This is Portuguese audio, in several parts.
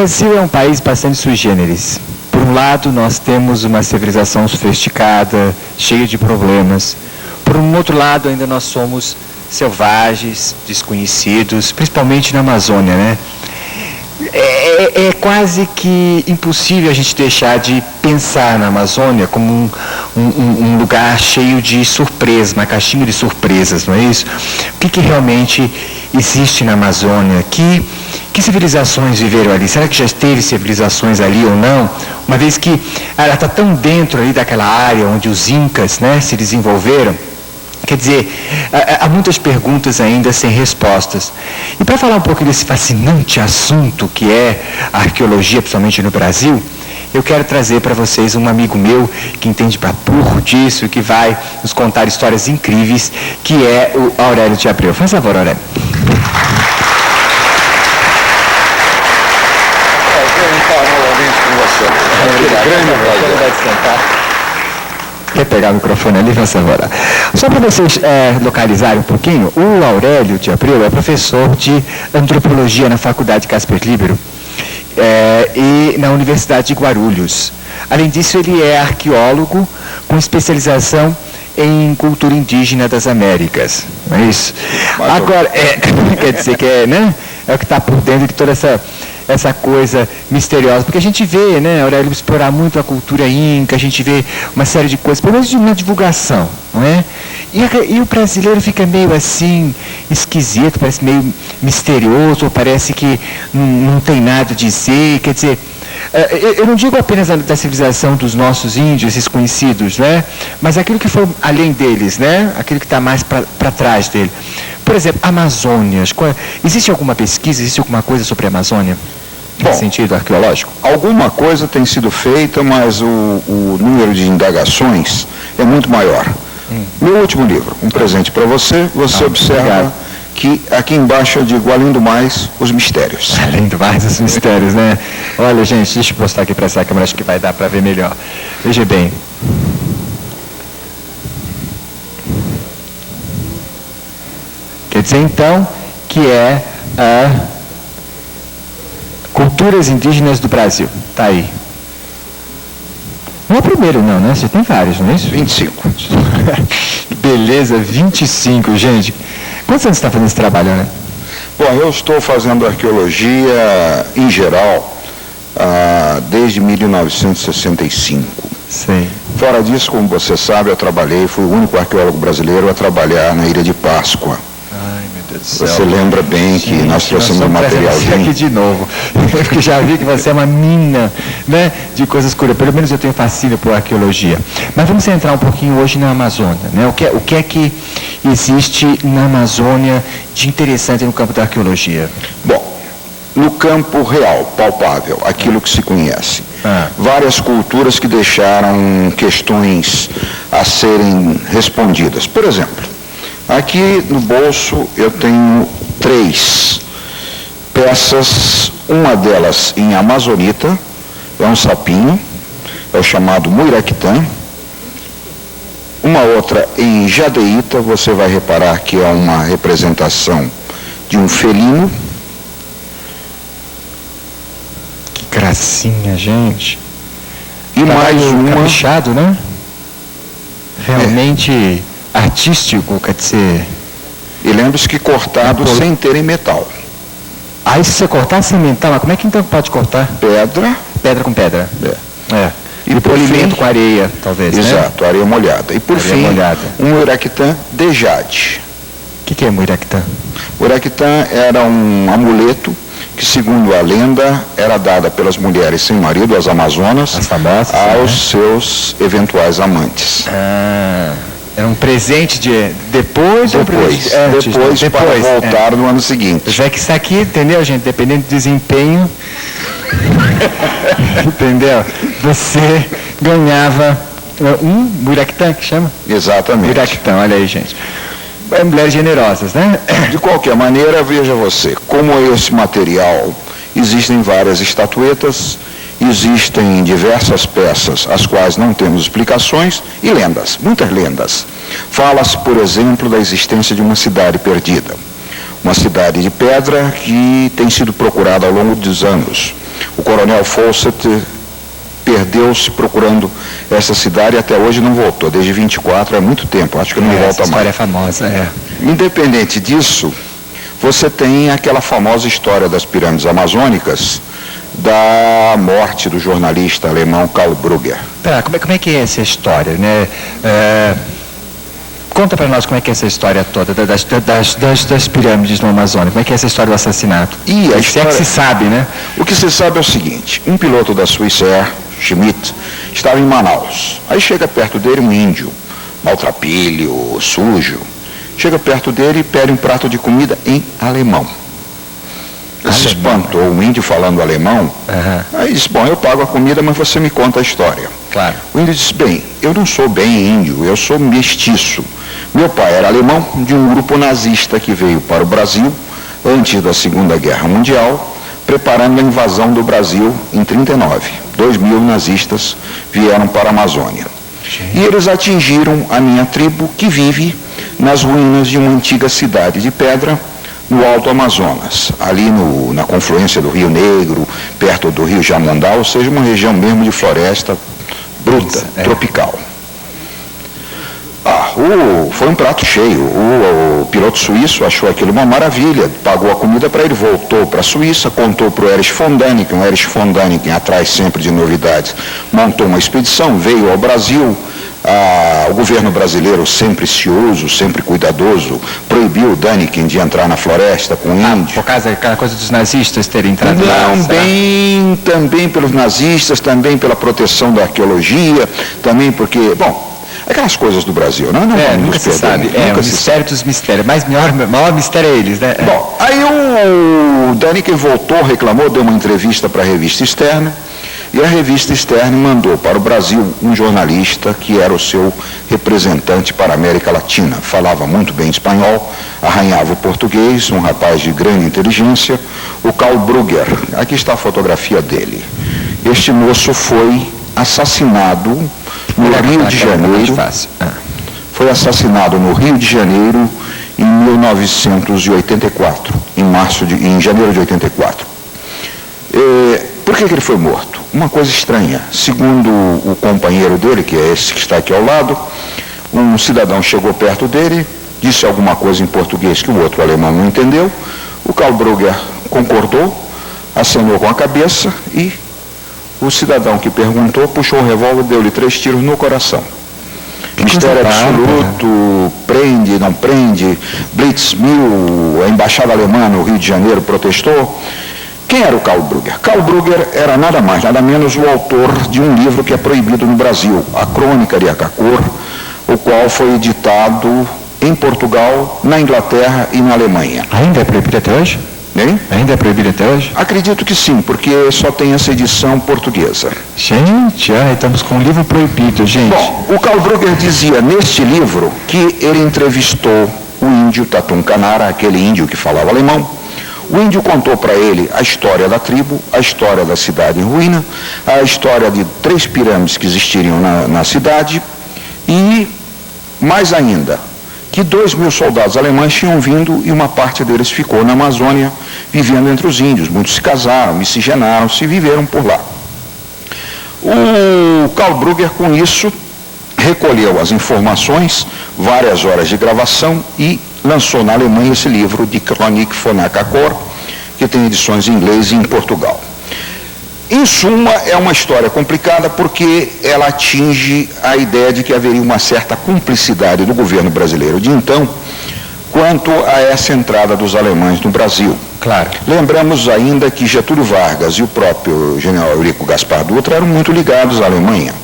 Brasil é um país bastante sui generis. Por um lado, nós temos uma civilização sofisticada, cheia de problemas. Por um outro lado, ainda nós somos selvagens, desconhecidos, principalmente na Amazônia, né? É quase que impossível a gente deixar de pensar na Amazônia como um lugar cheio de surpresas, uma caixinha de surpresas, não é isso? O que realmente existe na Amazônia? Que civilizações viveram ali? Será que já teve civilizações ali ou não? Uma vez que ela está tão dentro ali daquela área onde os Incas, né, se desenvolveram. Quer dizer, há muitas perguntas ainda sem respostas. E para falar um pouco desse fascinante assunto que é a arqueologia, principalmente no Brasil, eu quero trazer para vocês um amigo meu que entende para burro disso, que vai nos contar histórias incríveis, que é o Aurélio de Abreu. Faz favor, Aurélio. Quer pegar o microfone ali, por favor? Só para vocês localizarem um pouquinho, o Aurélio de Abreu é professor de antropologia na Faculdade Casper Libero e na Universidade de Guarulhos. Além disso, ele é arqueólogo com especialização em cultura indígena das Américas. Não é isso? Agora, quer dizer que né? É o que está por dentro de toda essa coisa misteriosa, porque a gente vê, né, Aurélio, explorar muito a cultura inca, a gente vê uma série de coisas, pelo menos na divulgação, não é? E o brasileiro fica meio assim, esquisito, parece meio misterioso, ou parece que não tem nada a dizer, quer dizer, eu não digo apenas da civilização dos nossos índios, esses conhecidos, né, mas aquilo que foi além deles, né, aquilo que está mais para trás dele. Por exemplo, Amazônia. Existe alguma pesquisa, existe alguma coisa sobre a Amazônia? Em sentido arqueológico? Alguma coisa tem sido feita, mas o número de indagações é muito maior. Meu último livro, um presente para você, observa obrigado. Que aqui embaixo eu digo, além do mais, os mistérios. Além do mais, os mistérios, né? Olha, gente, deixa eu postar aqui para essa câmera, acho que vai dar para ver melhor. Veja bem. Quer dizer, então, que é Culturas Indígenas do Brasil. Está aí. Não é o primeiro, não, né? Você tem vários, não é isso? 25. Beleza, 25, gente. Quantos anos você está fazendo esse trabalho, né? Bom, eu estou fazendo arqueologia, em geral, desde 1965. Sim. Fora disso, como você sabe, eu fui o único arqueólogo brasileiro a trabalhar na Ilha de Páscoa. Ai, meu Deus do céu. Você lembra bem que nós trouxemos um materialzinho. Aqui de novo, porque já vi que você é uma mina, né, de coisas curiosas. Pelo menos eu tenho fascínio por arqueologia. Mas vamos entrar um pouquinho hoje na Amazônia, né? O que é que existe na Amazônia de interessante no campo da arqueologia? Bom, no campo real, palpável, aquilo que se conhece. Várias culturas que deixaram questões a serem respondidas. Por exemplo, aqui no bolso eu tenho 3 peças, uma delas em amazonita, é um sapinho, é o chamado muiraquitã. Uma outra em jadeíta, você vai reparar que é uma representação de um felino. Que gracinha, gente. E mais uma... caprichado, né? Realmente artístico, quer dizer... E lembre-se que cortado sem terem metal. E se você cortar sem metal, mas como é que então pode cortar? Pedra. Pedra com pedra. E polimento com areia, talvez, exato, né? areia molhada. E por areia fim, molhada. Um muiraquitã de jade. O que é muiraquitã? Muiraquitã era um amuleto que, segundo a lenda, era dada pelas mulheres sem marido, as amazonas, as famosas, aos seus eventuais amantes. Era um presente depois para voltar no ano seguinte. Já que isso aqui, entendeu, gente? Dependendo do desempenho, entendeu? Você ganhava um muiraquitã, que chama? Exatamente. Muiraquitã, olha aí, gente. Mulheres generosas, né? De qualquer maneira, veja você, como esse material, existem várias estatuetas, existem diversas peças, as quais não temos explicações, e lendas, muitas lendas. Fala-se, por exemplo, da existência de uma cidade perdida. uma cidade de pedra que tem sido procurada ao longo dos anos. O coronel Fawcett perdeu-se procurando essa cidade e até hoje não voltou. Desde 24, é muito tempo, acho que não volta mais. Essa história é famosa, Independente disso, você tem aquela famosa história das pirâmides amazônicas, da morte do jornalista alemão Karl Brugger. Como é que é essa história, né? Conta para nós como é que é essa história toda das pirâmides no Amazonas. Como é que é essa história do assassinato? E a história... é que se sabe, né? O que se sabe é o seguinte: um piloto da Swissair, Schmidt, estava em Manaus. Aí chega perto dele um índio, maltrapilho, sujo. Chega perto dele e pede um prato de comida em alemão. Ele se espantou, um índio falando alemão. Aí disse: bom, eu pago a comida, mas você me conta a história. Claro. O índio disse: bem, eu não sou bem índio, eu sou mestiço. Meu pai era alemão de um grupo nazista que veio para o Brasil antes da Segunda Guerra Mundial, preparando a invasão do Brasil em 1939. 2.000 nazistas vieram para a Amazônia. E eles atingiram a minha tribo, que vive nas ruínas de uma antiga cidade de pedra no Alto Amazonas, ali na confluência do Rio Negro, perto do Rio Jamundá, ou seja, uma região mesmo de floresta bruta, tropical. Foi um prato cheio. O piloto suíço achou aquilo uma maravilha, pagou a comida para ele, voltou para a Suíça, contou para o Erich von Däniken. O Erich von Däniken, atrás sempre de novidades, montou uma expedição, veio ao Brasil. O governo brasileiro, sempre cioso, sempre cuidadoso, proibiu o Däniken de entrar na floresta com índios. Por causa daquela coisa dos nazistas terem entrado lá? Também pelos nazistas, também pela proteção da arqueologia, também porque, bom, aquelas coisas do Brasil, não nunca se sabe. O mistério dos mistérios. Mas o maior mistério é eles, né? Bom, aí o Däniken voltou, reclamou, deu uma entrevista para a revista Externa, e a revista Externa mandou para o Brasil um jornalista que era o seu representante para a América Latina. Falava muito bem espanhol, arranhava o português, um rapaz de grande inteligência, o Karl Brugger. Aqui está a fotografia dele. Este moço foi assassinado no Rio de Janeiro. Foi assassinado no Rio de Janeiro em 1984, em janeiro de 84. Por que ele foi morto? Uma coisa estranha. Segundo o companheiro dele, que é esse que está aqui ao lado, um cidadão chegou perto dele, disse alguma coisa em português que o outro alemão não entendeu. O Karl Brugger concordou, acenou com a cabeça e o cidadão que perguntou puxou o revólver e deu-lhe 3 tiros no coração. Mistério absoluto, prende, não prende, Blitzmil, a embaixada alemã no Rio de Janeiro protestou. Quem era o Karl Brugger? Karl Brugger era nada mais, nada menos o autor de um livro que é proibido no Brasil, A Crônica de Akakor, o qual foi editado em Portugal, na Inglaterra e na Alemanha. Ainda é proibido até hoje? Hein? Ainda é proibido até hoje? Acredito que sim, porque só tem essa edição portuguesa. Gente, estamos com um livro proibido, gente. Bom, o Karl Brugger dizia neste livro que ele entrevistou o índio Tatum Canara, aquele índio que falava alemão. O índio contou para ele a história da tribo, a história da cidade em ruína, a história de 3 pirâmides que existiriam na cidade e, mais ainda, que 2.000 soldados alemães tinham vindo e uma parte deles ficou na Amazônia, vivendo entre os índios. Muitos se casaram, miscigenaram-se e viveram por lá. O Karl Brugger, com isso, recolheu as informações, várias horas de gravação e lançou na Alemanha esse livro de Chronik von Akakor, que tem edições em inglês e em Portugal. Em suma, é uma história complicada porque ela atinge a ideia de que haveria uma certa cumplicidade do governo brasileiro de então quanto a essa entrada dos alemães no Brasil. Claro. Lembramos ainda que Getúlio Vargas e o próprio general Eurico Gaspar Dutra eram muito ligados à Alemanha.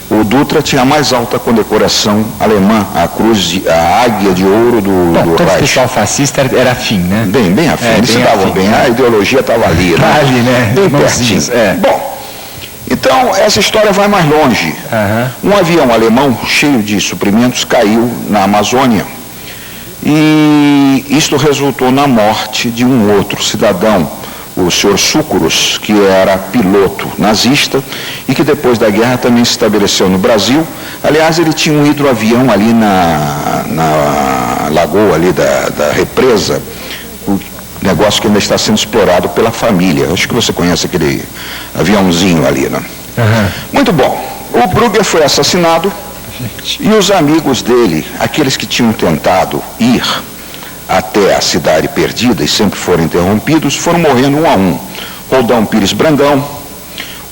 O Dutra tinha a mais alta condecoração alemã, a Águia de Ouro do Reich. Todo pessoal fascista era afim, né? Bem afim. Eles estavam bem, a ideologia estava ali, né? Ali, né? Bem pertinho. Bom, então essa história vai mais longe. Um avião alemão cheio de suprimentos caiu na Amazônia e isto resultou na morte de um outro cidadão, o senhor Súcuros, que era piloto nazista e que depois da guerra também se estabeleceu no Brasil. Aliás, ele tinha um hidroavião ali na lagoa ali da represa, negócio que ainda está sendo explorado pela família. Acho que você conhece aquele aviãozinho ali, né? Uhum. Muito bom. O Brugger foi assassinado e os amigos dele, aqueles que tinham tentado ir até a cidade perdida e sempre foram interrompidos, foram morrendo um a um. Roldão Pires Brandão,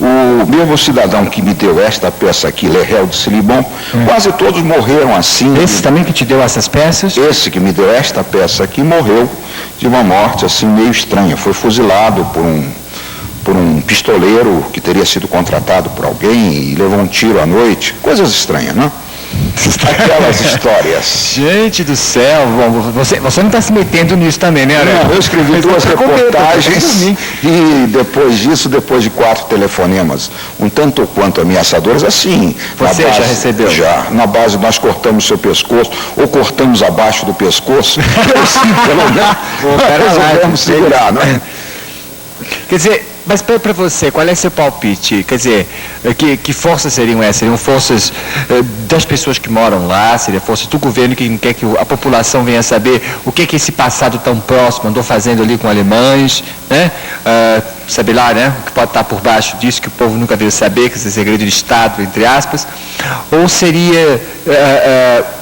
o mesmo cidadão que me deu esta peça aqui, Lerrel de Silibon, quase todos morreram assim. Esse também que te deu essas peças? Esse que me deu esta peça aqui morreu de uma morte assim meio estranha. Foi fuzilado por um pistoleiro que teria sido contratado por alguém e levou um tiro à noite. Coisas estranhas, né? Aquelas histórias. Gente do céu, você não está se metendo nisso também, né, Aurélio? Não, eu escrevi duas reportagens e depois disso, depois de 4 telefonemas, um tanto quanto ameaçadores, assim. Você base, já recebeu? Já. Na base nós cortamos seu pescoço, ou cortamos abaixo do pescoço, assim, pelo menos resolvemos segurar, não é? Quer dizer, mas para você, qual é seu palpite? Quer dizer, que forças seriam essas? Seriam forças das pessoas que moram lá? Seria forças do governo que quer que a população venha saber o que esse passado tão próximo andou fazendo ali com alemães, né? Sabe lá, né? O que pode estar por baixo disso, que o povo nunca veio saber, que esse segredo de Estado, entre aspas. Ou seria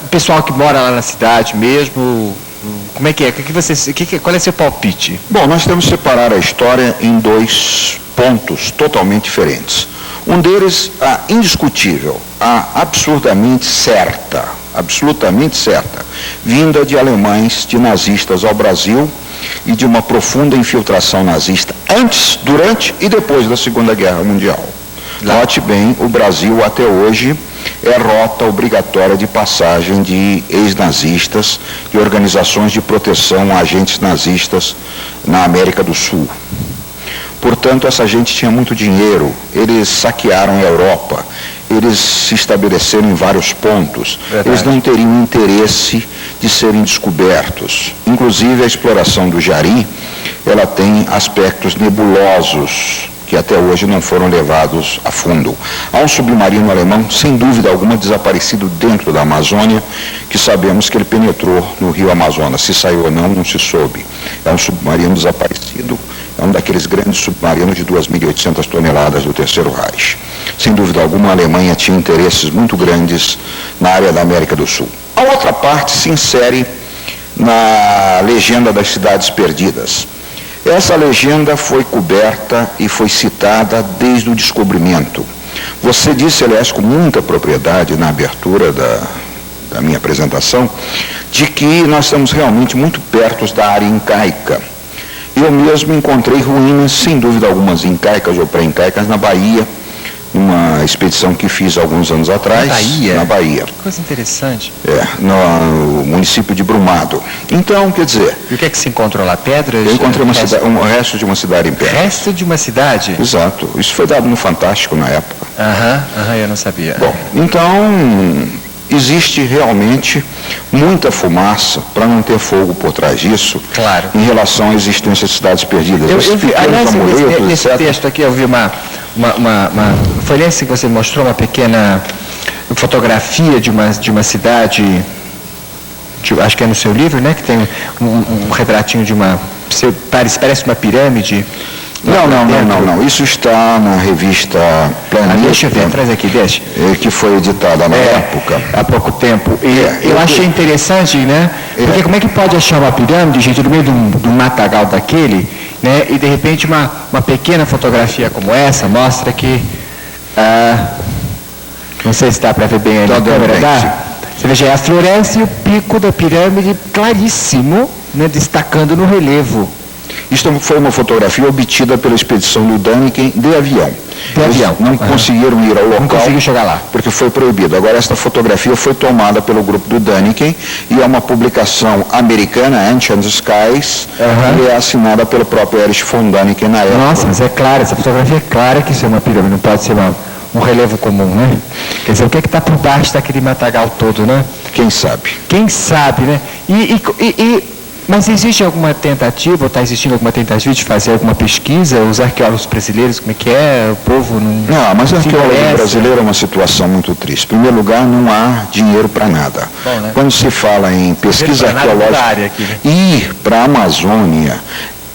o pessoal que mora lá na cidade mesmo? Como é que é? Qual é seu palpite? Bom, nós temos que separar a história em 2 pontos totalmente diferentes. Um deles, a indiscutível, a absolutamente certa, vinda de alemães, de nazistas ao Brasil e de uma profunda infiltração nazista antes, durante e depois da Segunda Guerra Mundial. Note bem, o Brasil até hoje é rota obrigatória de passagem de ex-nazistas e organizações de proteção a agentes nazistas na América do Sul. Portanto, essa gente tinha muito dinheiro, eles saquearam a Europa, eles se estabeleceram em vários pontos, eles não teriam interesse de serem descobertos. Inclusive, a exploração do Jari, ela tem aspectos nebulosos, que até hoje não foram levados a fundo. Há um submarino alemão, sem dúvida alguma, desaparecido dentro da Amazônia, que sabemos que ele penetrou no rio Amazonas. Se saiu ou não, não se soube. É um submarino desaparecido, é um daqueles grandes submarinos de 2.800 toneladas do Terceiro Reich. Sem dúvida alguma, a Alemanha tinha interesses muito grandes na área da América do Sul. A outra parte se insere na legenda das cidades perdidas. Essa legenda foi coberta e foi citada desde o descobrimento. Você disse, aliás, com muita propriedade na abertura da minha apresentação, de que nós estamos realmente muito perto da área incaica. Eu mesmo encontrei ruínas, sem dúvida algumas incaicas ou pré-incaicas, na Bahia, numa expedição que fiz alguns anos atrás. Na Bahia. Que coisa interessante. No município de Brumado. Então, quer dizer... E o que é que se encontrou lá? Pedras? Eu encontrei um resto de uma cidade em pé. Resto de uma cidade? Exato. Isso foi dado no Fantástico na época. Eu não sabia. Bom, então... Existe realmente muita fumaça para não ter fogo por trás disso, claro, em relação à existência de cidades perdidas. Eu vi, aliás, nesse texto aqui eu vi foi nesse que você mostrou uma pequena fotografia de uma cidade, acho que é no seu livro, né, que tem um retratinho de parece uma pirâmide. Não. Isso está na revista Planeta. Deixa eu ver, traz aqui, deixa. Que foi editada na época. Há pouco tempo. Eu achei interessante, né? Porque como é que pode achar uma pirâmide, gente, no meio do matagal daquele, né? E de repente uma pequena fotografia como essa mostra que... não sei se dá para ver bem aí na câmera, dá? Você veja, a floresta e o pico da pirâmide claríssimo, né? Destacando no relevo. Isto foi uma fotografia obtida pela expedição do Däniken de avião. Não conseguiram ir ao local. Não conseguiram chegar lá. Porque foi proibido. Agora, esta fotografia foi tomada pelo grupo do Däniken e é uma publicação americana, Ancient Skies, e é assinada pelo próprio Erich von Däniken na época. Nossa, mas é claro, essa fotografia é clara que isso é uma pirâmide, não pode ser um relevo comum, né? Quer dizer, o que é que está por baixo daquele matagal todo, né? Quem sabe? Quem sabe, né? Mas existe alguma tentativa, ou está existindo alguma tentativa de fazer alguma pesquisa? Os arqueólogos brasileiros, como é que é? O povo não... Não, mas o arqueólogo brasileiro é uma situação muito triste. Em primeiro lugar, não há dinheiro para nada. Bom, né? Quando se fala em pesquisa arqueológica, ir para a Amazônia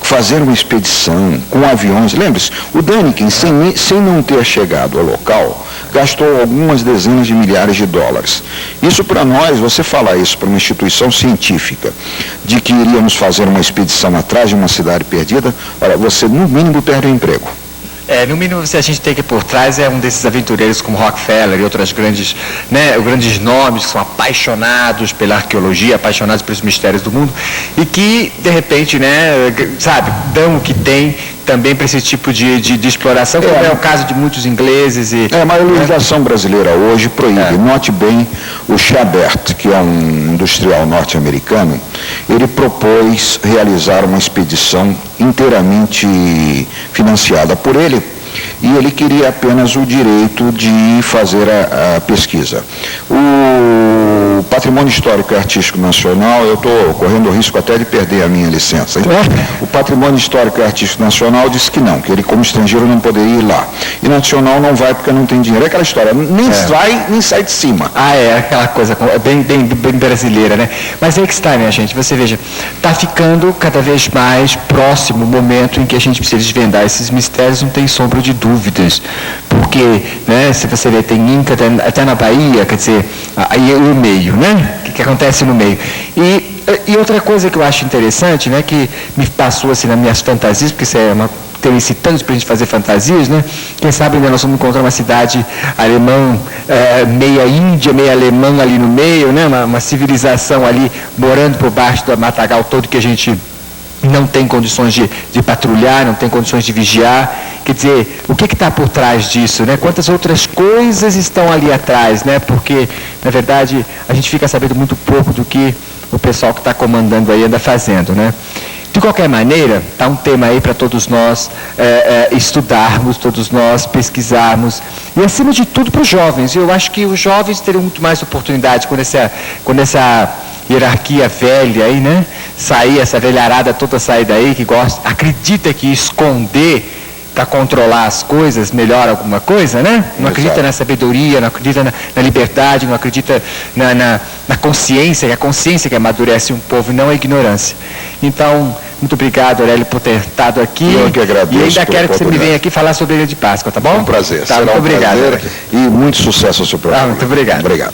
fazer uma expedição com aviões. Lembre-se, o Däniken, sem não ter chegado ao local, gastou algumas dezenas de milhares de dólares. Isso para nós, você falar isso para uma instituição científica, de que iríamos fazer uma expedição atrás de uma cidade perdida, olha, você no mínimo perde o emprego. No mínimo, a gente tem que por trás um desses aventureiros como Rockefeller e outros grandes nomes que são apaixonados pela arqueologia, apaixonados pelos mistérios do mundo e que, de repente, dão o que tem também para esse tipo de exploração, como é o caso de muitos ingleses. Mas a legislação brasileira hoje proíbe. Note bem, o Chabert, que é um industrial norte-americano, ele propôs realizar uma expedição inteiramente financiada por ele, e ele queria apenas o direito de fazer a pesquisa. O Patrimônio Histórico e Artístico Nacional, eu estou correndo o risco até de perder a minha licença. O Patrimônio Histórico e Artístico Nacional disse que não, que ele como estrangeiro não poderia ir lá. E Nacional não vai porque não tem dinheiro. É aquela história, nem vai, nem sai de cima. Aquela coisa bem brasileira, né? Mas aí que está, minha gente, você veja, está ficando cada vez mais próximo o momento em que a gente precisa desvendar esses mistérios, não tem sombra de dúvidas, porque, se você vê, tem Inca até na Bahia, quer dizer, aí o meio, o que acontece no meio. E outra coisa que eu acho interessante, que me passou assim nas minhas fantasias, porque isso é tem incitante para a gente fazer fantasias, quem sabe ainda nós vamos encontrar uma cidade alemã, meia índia, meia alemã ali no meio, uma civilização ali morando por baixo do matagal todo que a gente não tem condições de patrulhar, não tem condições de vigiar. Quer dizer, o que está por trás disso, Quantas outras coisas estão ali atrás, Porque, na verdade, a gente fica sabendo muito pouco do que o pessoal que está comandando aí anda fazendo, De qualquer maneira, está um tema aí para todos nós estudarmos, todos nós pesquisarmos, e acima de tudo para os jovens. Eu acho que os jovens terão muito mais oportunidade quando essa hierarquia velha aí, sair, essa velharada toda sair daí, que acredita que esconder para controlar as coisas melhora alguma coisa, Não acredita na sabedoria, não acredita na liberdade, não acredita na consciência, que a consciência que amadurece um povo e não a ignorância. Então, muito obrigado, Aurélio, por ter estado aqui. Eu que agradeço. E ainda quero que você me venha aqui falar sobre a Ilha de Páscoa, tá bom? É um prazer. Tá, muito obrigado. E muito sucesso ao seu programa. Muito obrigado. Obrigado.